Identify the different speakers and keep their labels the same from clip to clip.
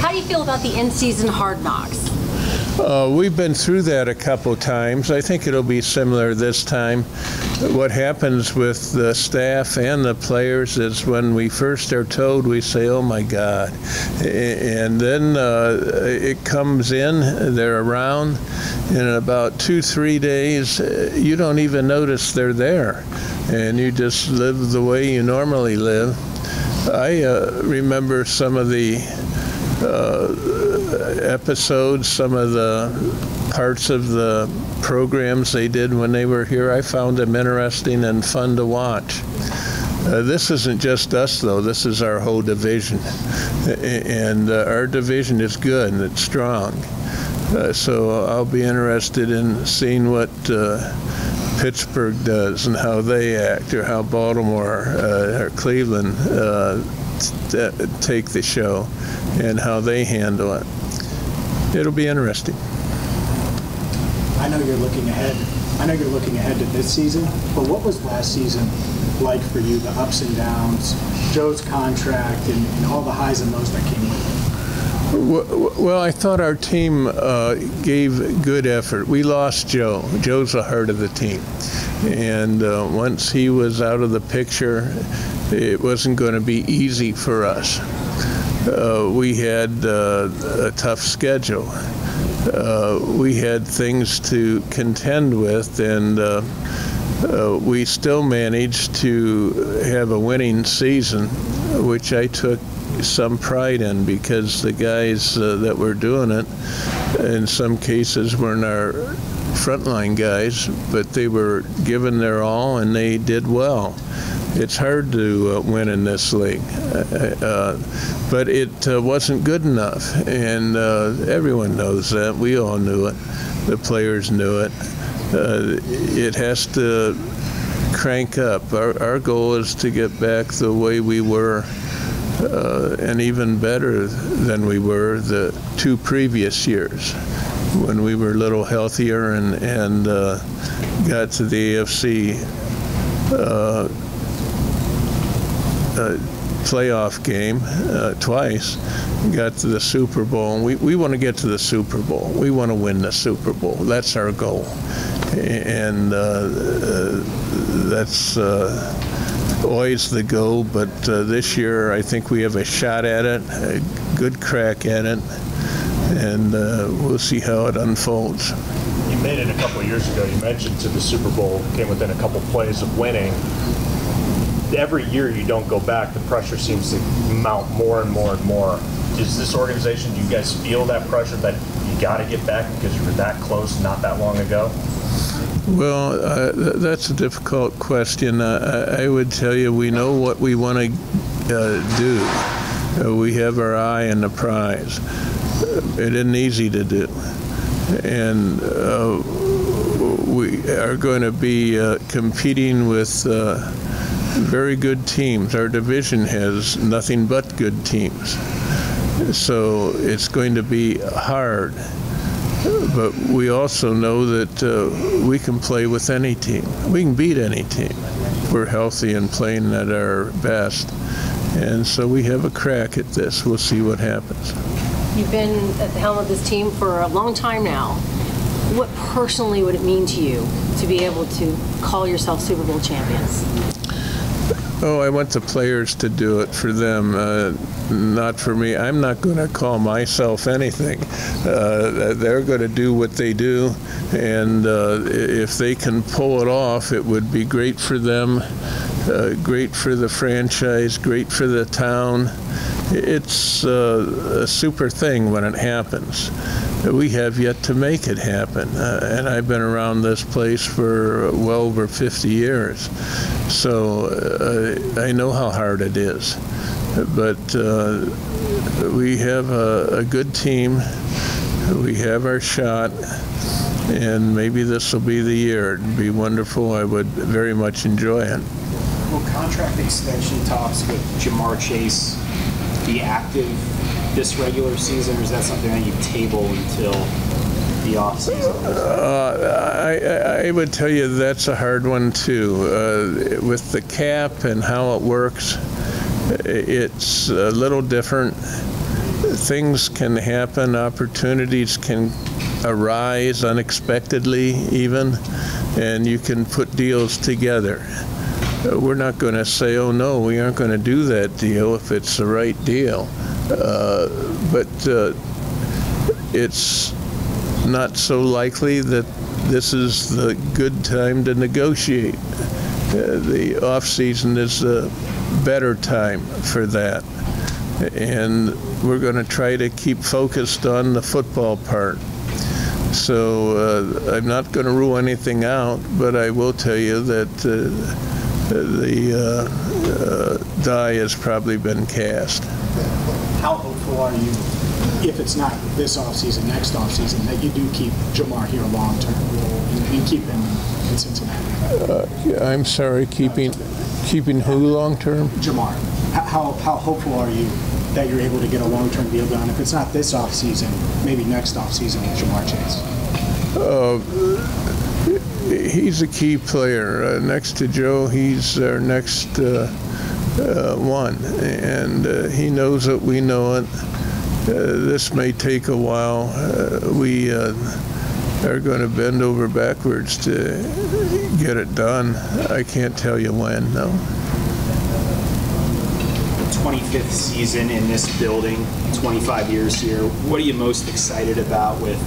Speaker 1: How do you feel about the in-season hard knocks?
Speaker 2: We've been through that a couple times. I think it'll be similar this time. What happens with the staff and the players is when we first are told, we say, oh my God. And then it comes in, they're around, and in about 2-3 days, you don't even notice they're there. And you just live the way you normally live. I remember some of the episodes, some of the parts of the programs they did when they were here. I found them interesting and fun to watch. This isn't just us, though. This is our whole division. And our division is good and it's strong. So I'll be interested in seeing what Pittsburgh does and how they act, or how Baltimore or Cleveland take the show and how they handle it. It'll be interesting.
Speaker 3: I know you're looking ahead to this season, but what was last season like for you, the ups and downs, Joe's contract, and all the highs and lows that came with it?
Speaker 2: Well, I thought our team gave good effort. We lost Joe. Joe's the heart of the team. And once he was out of the picture, it wasn't going to be easy for us. We had a tough schedule. We had things to contend with, and we still managed to have a winning season, which I took some pride in, because the guys that were doing it, in some cases, weren't our frontline guys, but they were giving their all and they did well. It's hard to win in this league, but it wasn't good enough, and everyone knows that. We all knew it. The players knew it. It has to crank up. Our goal is to get back the way we were, and even better than we were the 2 previous years, when we were a little healthier and got to the AFC playoff game twice, got to the Super Bowl. We want to get to the Super Bowl. We want to win the Super Bowl. That's our goal. And that's always the goal, but this year I think we have a shot at it, a good crack at it, and we'll see how it unfolds.
Speaker 4: You made it a couple of years ago. You mentioned to the Super Bowl, came within a couple plays of winning. Every year you don't go back, the pressure seems to mount more and more and more. Is this organization, do you guys feel that pressure that you got to get back because you were that close not that long ago?
Speaker 2: Well, that's a difficult question. I would tell you we know what we want to do. We have our eye on the prize. It isn't easy to do. And we are going to be competing with very good teams. Our division has nothing but good teams. So it's going to be hard. But we also know that we can play with any team. We can beat any team. We're healthy and playing at our best. And so we have a crack at this. We'll see what happens.
Speaker 1: You've been at the helm of this team for a long time now. What personally would it mean to you to be able to call yourself Super Bowl champions?
Speaker 2: Oh, I want the players to do it for them, not for me. I'm not going to call myself anything. They're going to do what they do, and if they can pull it off, it would be great for them, great for the franchise, great for the town. It's a super thing when it happens. We have yet to make it happen, and I've been around this place for well over 50 years, so I know how hard it is. But we have a good team, we have our shot, and maybe this will be the year. It'd be wonderful. I would very much enjoy it.
Speaker 3: Will contract extension talks with Jamar Chase be active this regular season, or is that something that you table until the offseason?
Speaker 2: I would tell you that's a hard one too. With the cap and how it works, it's a little different things can happen, opportunities can arise unexpectedly even, and you can put deals together. We're not going to say, oh no, we aren't going to do that deal if it's the right deal. But it's not so likely that this is the good time to negotiate. The off-season is a better time for that. And we're going to try to keep focused on the football part. So I'm not going to rule anything out, but I will tell you that the die has probably been cast.
Speaker 3: How hopeful are you, if it's not this offseason, next offseason, that you do keep Jamar here long term and keep him in Cincinnati?
Speaker 2: I'm sorry, keeping who long term?
Speaker 3: Jamar. How hopeful are you that you're able to get a long-term deal done? If it's not this offseason, maybe next offseason with Jamar Chase.
Speaker 2: He's a key player. Next to Joe, he's our next one, and he knows it. We know it. This may take a while. We are going to bend over backwards to get it done. I can't tell you when, no.
Speaker 5: 25th season in this building, 25 years here. What are you most excited about with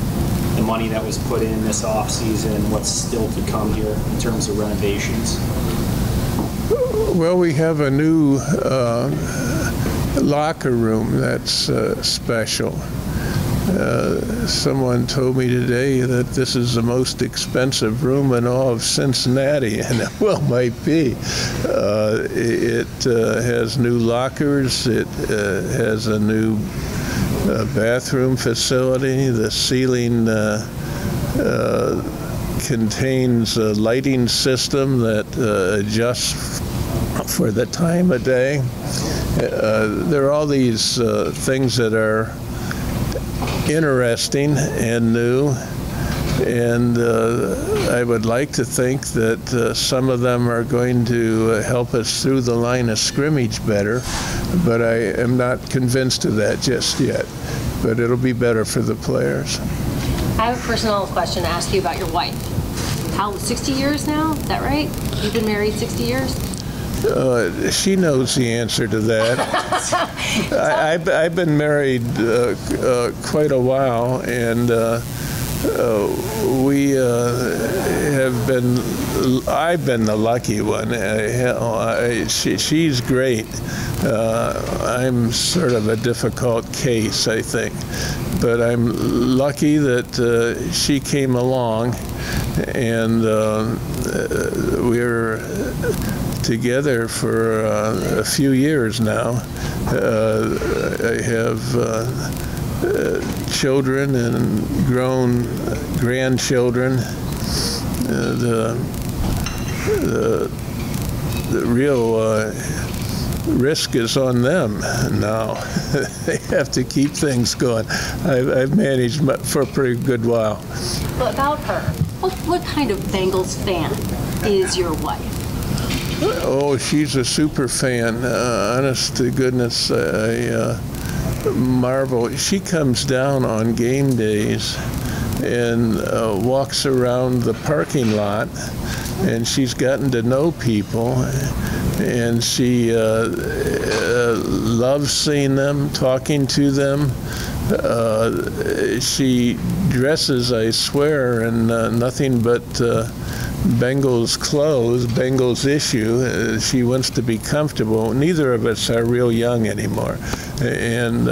Speaker 5: the money that was put in this offseason? What's still to come here in terms of renovations?
Speaker 2: Well, we have a new locker room that's special. Someone told me today that this is the most expensive room in all of Cincinnati, and it well might be. It has new lockers. It has a new bathroom facility. The ceiling contains a lighting system that adjusts for the time of day. There are all these things that are interesting and new, and I would like to think that some of them are going to help us through the line of scrimmage better, but I am not convinced of that just yet. But it'll be better for the players.
Speaker 1: I have a personal question to ask you about your wife. 60 years now? Is that right? You've been married 60 years?
Speaker 2: She knows the answer to that. I've been married quite a while, and I've been the lucky one. She's great. I'm sort of a difficult case, I think. But I'm lucky that she came along, and we're together for a few years now. I have children and grown grandchildren. The real risk is on them now. They have to keep things going. I've managed for a pretty good while.
Speaker 1: But about her, what kind of Bengals fan is your wife?
Speaker 2: Oh, she's a super fan. Honest to goodness, I marvel. She comes down on game days and walks around the parking lot, and she's gotten to know people, and she loves seeing them, talking to them. She dresses, I swear, in nothing but Bengals clothes, Bengals issue. She wants to be comfortable. Neither of us are real young anymore, and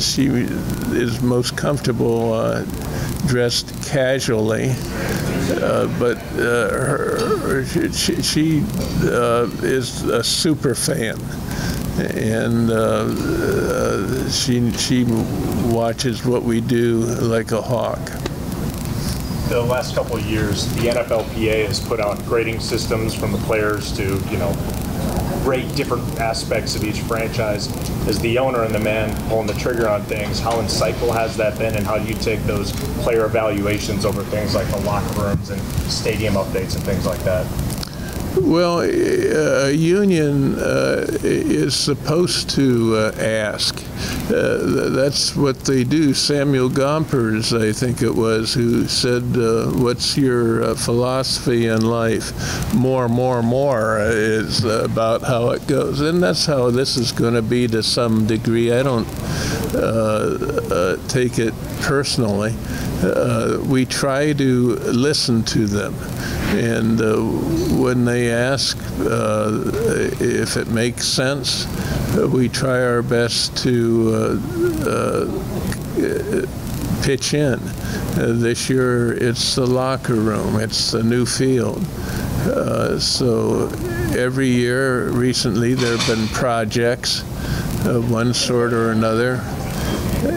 Speaker 2: she is most comfortable dressed casually. But she is a super fan, and she watches what we do like a hawk.
Speaker 4: The last couple of years, the NFLPA has put out grading systems from the players to, rate different aspects of each franchise. As the owner and the man pulling the trigger on things, how insightful has that been, and how do you take those player evaluations over things like the locker rooms and stadium updates and things like that?
Speaker 2: Well, a union is supposed to ask. That's what they do. Samuel Gompers, I think it was, who said, what's your philosophy in life? More is about how it goes. And that's how this is going to be to some degree. I don't take it personally. We try to listen to them. And when they ask if it makes sense, we try our best to pitch in. This year, it's the locker room. It's the new field. So every year, recently, there have been projects of one sort or another.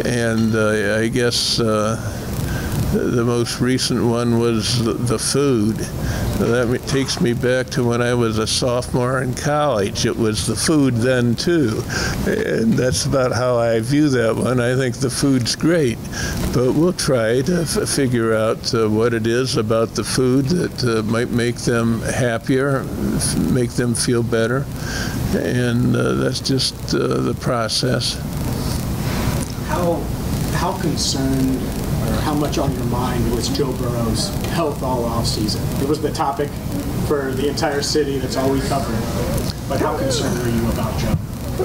Speaker 2: And I guess the most recent one was the food. That takes me back to when I was a sophomore in college. It was the food then, too. And that's about how I view that one. I think the food's great. But we'll try to figure out what it is about the food that might make them happier, make them feel better. And that's just the process.
Speaker 3: How concerned or how much on your mind was Joe Burrow's health all offseason? It was the topic for the entire city. That's all we covered. But how concerned are you about Joe?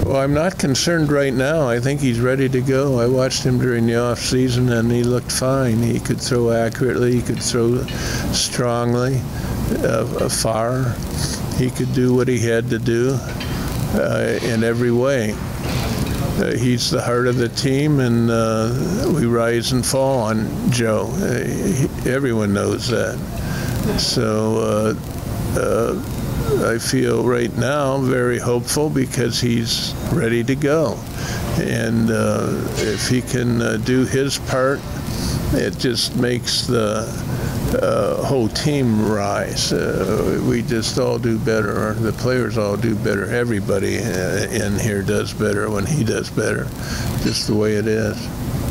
Speaker 2: Well, I'm not concerned right now. I think he's ready to go. I watched him during the off season, and he looked fine. He could throw accurately. He could throw strongly, far. He could do what he had to do in every way. He's the heart of the team, and we rise and fall on Joe. Everyone knows that. So I feel right now very hopeful because he's ready to go. And if he can do his part, it just makes the whole team rise. We just all do better. The players all do better. Everybody in here does better when he does better. Just the way it is.